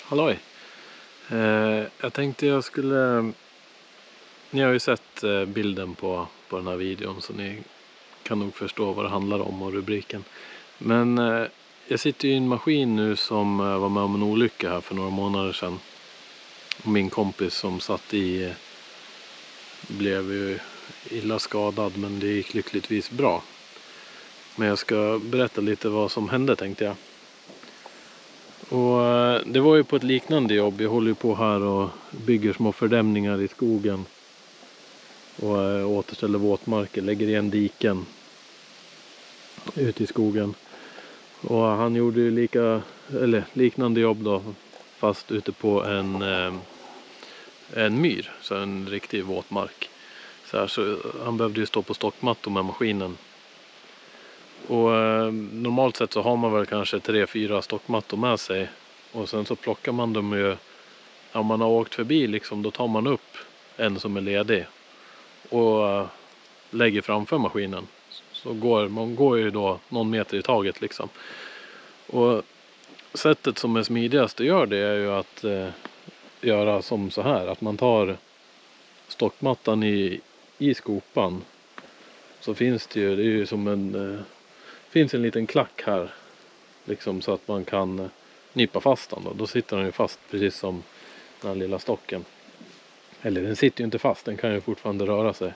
Halloj! Jag tänkte jag skulle... Ni har ju sett bilden på den här videon, så ni kan nog förstå vad det handlar om och rubriken. Men jag sitter ju i en maskin nu som var med om en olycka här för några månader sedan. Och min kompis som satt i blev ju illa skadad, men det gick lyckligtvis bra. Men jag ska berätta lite vad som hände, tänkte jag. Och det var ju på ett liknande jobb. Jag håller ju på här och bygger små fördämningar i skogen. Och återställer våtmarker, lägger igen diken ute i skogen. Och han gjorde ju liknande jobb då, fast ute på en myr, så en riktig våtmark. Så han behövde ju stå på stockmattor med maskinen. Och normalt sett så har man väl kanske 3-4 stockmattor med sig. Och sen så plockar man dem ju, om man har åkt förbi liksom, då tar man upp en som är ledig och lägger framför maskinen. Så man går ju då någon meter i taget liksom. Och sättet som är smidigast att göra det är ju att göra som så här, att man tar stockmattan i skopan. Så finns det är ju som finns en liten klack här liksom, så att man kan nypa fast den då. Då sitter den ju fast precis som den här lilla stocken. Eller den sitter ju inte fast, den kan ju fortfarande röra sig.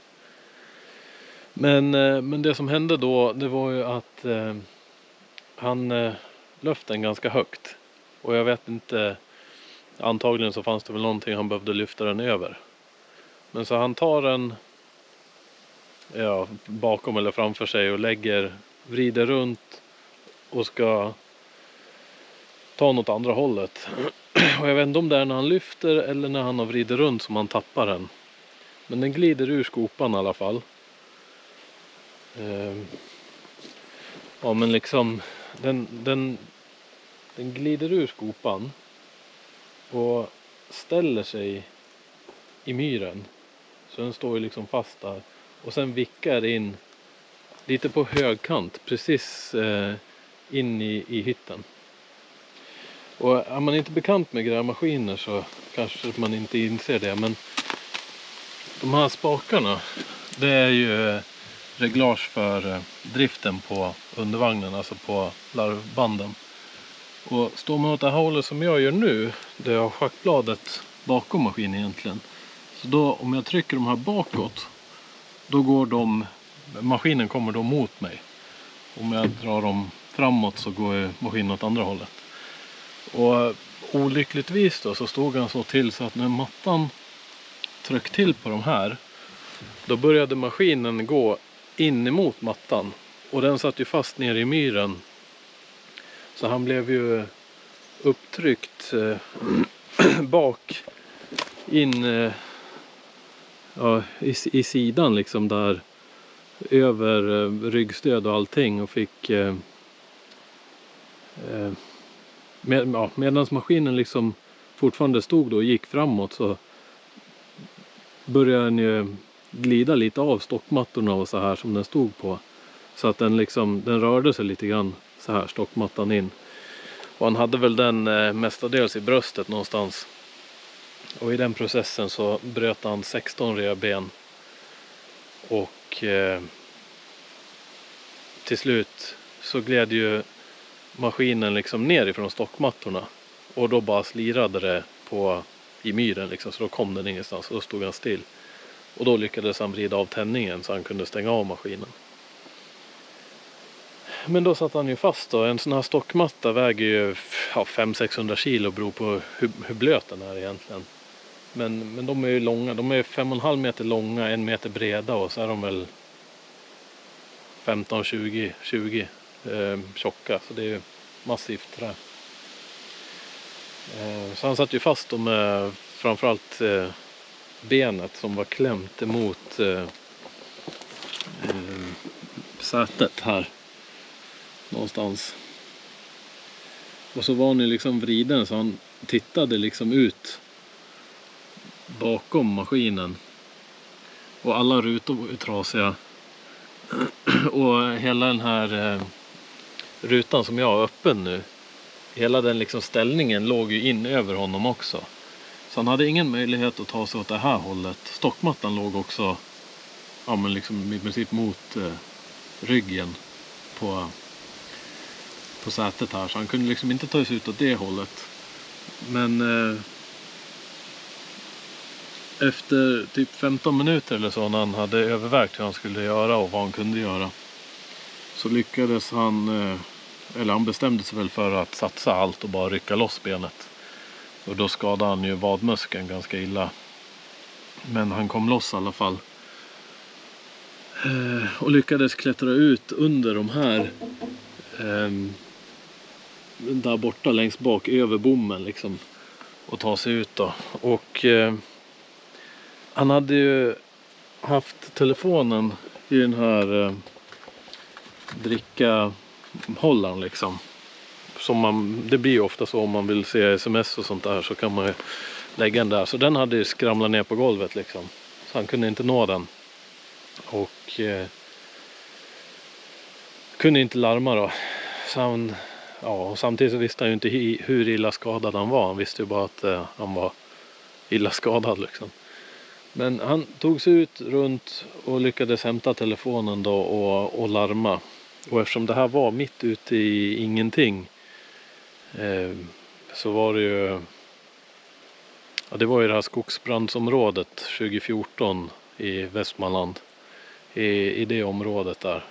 Men det som hände då, det var ju att han lyfte den ganska högt. Och jag vet inte, antagligen så fanns det väl någonting han behövde lyfta den över. Men så han tar den bakom eller framför sig och vrider runt och ska ta något andra hållet. Och jag vet inte om det är när han lyfter eller när han har vrider runt som han tappar den. Men den glider ur skopan i alla fall. Ja, men liksom den glider ur skopan och ställer sig i myren. Så den står ju liksom fast där. Och sen vickar in lite på högkant, precis in i hytten. Och är man inte bekant med grävmaskiner så kanske man inte inser det. Men de här spakarna, det är ju reglage för driften på undervagnen, alltså på larvbanden. Och står man åt det här hållet som jag gör nu, där jag har schaktbladet bakom maskinen egentligen. Så då, om jag trycker de här bakåt, då går maskinen kommer då mot mig. Om jag drar dem framåt så går maskinen åt andra hållet. Och olyckligtvis då så stod han så till så att när mattan tryckte till på de här, då började maskinen gå in emot mattan. Och den satt ju fast ner i myren. Så han blev ju upptryckt bak in i sidan liksom där, över ryggstöd och allting, och fick medan maskinen liksom fortfarande stod då och gick framåt, så började den ju glida lite av stockmattorna och så här som den stod på, så att den rörde sig lite grann så här, stockmattan in. Och han hade väl den mestadels i bröstet någonstans. Och i den processen så bröt han 16 revben. Och till slut så gled ju maskinen liksom ner ifrån stockmattorna. Och då bara slirade det i myren liksom, så då kom den ingenstans och då stod han still. Och då lyckades han vrida av tändningen så han kunde stänga av maskinen. Men då satt han ju fast då. En sån här stockmatta väger ju 500-600 kilo, beror på hur blöt den är egentligen. Men de är ju långa. De är 5,5 meter långa, 1 meter breda, och så är de väl 15-20 tjocka. Så det är ju massivt trä. Så han satt ju fast då med framförallt benet som var klämt emot sätet här någonstans. Och så var han ju liksom vriden, så han tittade liksom ut bakom maskinen. Och alla rutor var ju trasiga. Och hela den här rutan som jag har öppen nu, hela den liksom ställningen låg ju in över honom också. Så han hade ingen möjlighet att ta sig åt det här hållet. Stockmattan låg också men liksom i princip mot ryggen på sätet här. Så han kunde liksom inte ta sig ut åt det hållet. Men efter typ 15 minuter eller så, när han hade övervägt hur han skulle göra och vad han kunde göra, så lyckades han, eller han bestämde sig väl för att satsa allt och bara rycka loss benet. Och då skadade han ju vadmuskeln ganska illa. Men han kom loss i alla fall. Och lyckades klättra ut under de här där borta längst bak över bommen liksom, och ta sig ut då. Och han hade ju haft telefonen i den här drickahållaren liksom. Det blir ju ofta så om man vill se sms och sånt där, så kan man ju lägga den där. Så den hade ju skramlat ner på golvet liksom. Så han kunde inte nå den. Och kunde inte larma då. Så han, och samtidigt så visste han ju inte hur illa skadad han var. Han visste ju bara att han var illa skadad liksom. Men han tog sig ut runt och lyckades hämta telefonen då och larma. Och eftersom det här var mitt ute i ingenting, så var det ju, det var ju det här skogsbrandsområdet 2014 i Västmanland. I det området där,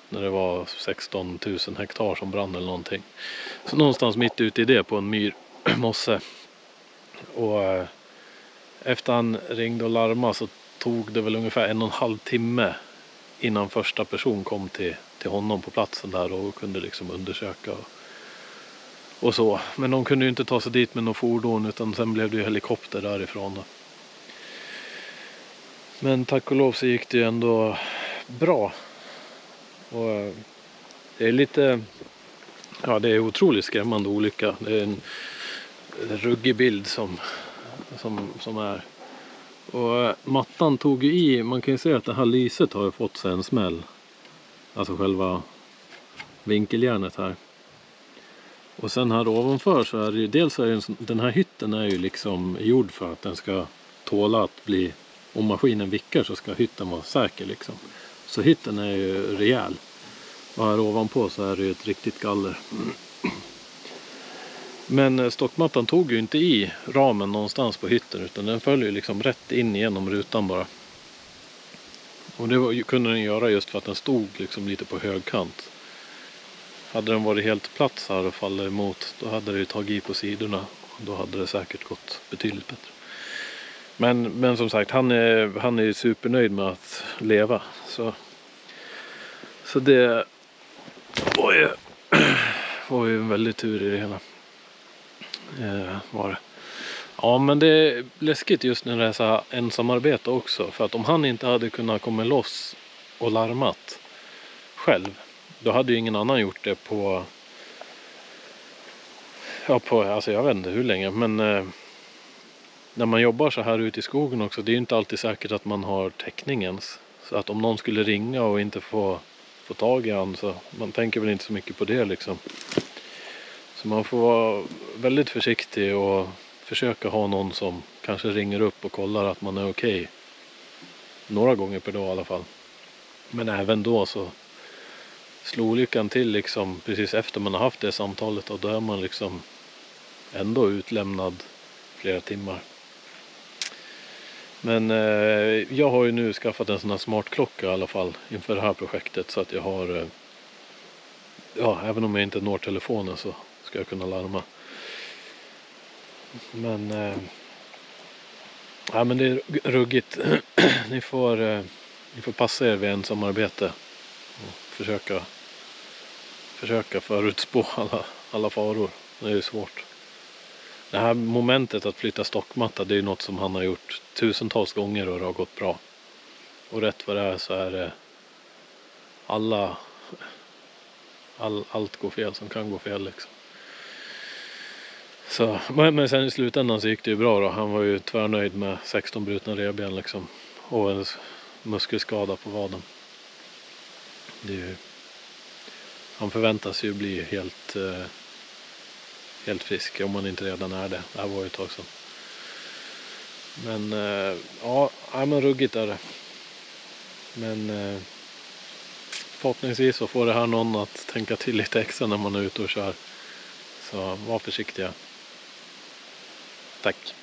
när det var 16 000 hektar som brann eller någonting. Så någonstans mitt ute i det, på en myrmosse. Och efter han ringde och larmade så tog det väl ungefär 1,5 timme innan första person kom till honom på platsen där och kunde liksom undersöka och så. Men de kunde ju inte ta sig dit med någon fordon, utan sen blev det ju helikopter därifrån då. Men tack och lov så gick det ju ändå bra. Och det är lite, det är otroligt skrämmande olycka. Det är en ruggig bild som är. Och mattan tog ju i, man kan ju se att det här lyset har ju fått sig en smäll. Alltså själva vinkeljärnet här. Och sen här ovanför så är det ju, dels är den här hytten är ju liksom gjord för att den ska tåla att bli, om maskinen vickar så ska hytten vara säker liksom. Så hytten är ju rejäl. Och här ovanpå så är det ju ett riktigt galler. Men stockmattan tog ju inte i ramen någonstans på hytten, utan den föll ju liksom rätt in genom rutan bara. Och det kunde den göra just för att den stod liksom lite på högkant. Hade den varit helt platt här och fallit emot, då hade det ju tagit i på sidorna. Och då hade det säkert gått betydligt bättre. Men som sagt, han är ju supernöjd med att leva. Så det var ju en väldigt tur i det hela. Var det. Ja, men det är läskigt just när det är så här ensamarbete också. För att om han inte hade kunnat komma loss och larmat själv, då hade ju ingen annan gjort det på alltså jag vet inte hur länge. Men när man jobbar så här ute i skogen också, det är ju inte alltid säkert att man har täckning ens. Så att om någon skulle ringa och inte få tag i han, så man tänker väl inte så mycket på det liksom. Så man får vara väldigt försiktig och försöka ha någon som kanske ringer upp och kollar att man är okej. Några gånger per dag i alla fall. Men även då så slog olyckan till liksom precis efter man har haft det samtalet, och då är man liksom ändå utlämnad flera timmar. Men jag har ju nu skaffat en sån här smartklocka i alla fall inför det här projektet, så att jag har, även om jag inte når telefonen så ska jag kunna larma. Men men det är ruggigt. Ni får passa er vid ensamarbete och försöka förutspå alla faror. Det är ju svårt. Det här momentet att flytta stockmatta, det är ju något som han har gjort tusentals gånger och det har gått bra. Och rätt vad det är så är det allt går fel som kan gå fel liksom. Så, men sen i slutändan så gick det ju bra då. Han var ju tvärnöjd med 16 brutna revben liksom. Och en muskelskada på vaden. Han förväntas ju bli helt helt frisk om man inte redan är det. Det här var ju ett tag sedan. Men ja, men ruggigt är det. Men förhoppningsvis så får det här någon att tänka till lite extra när man är ute och kör. Så var försiktiga. Tack.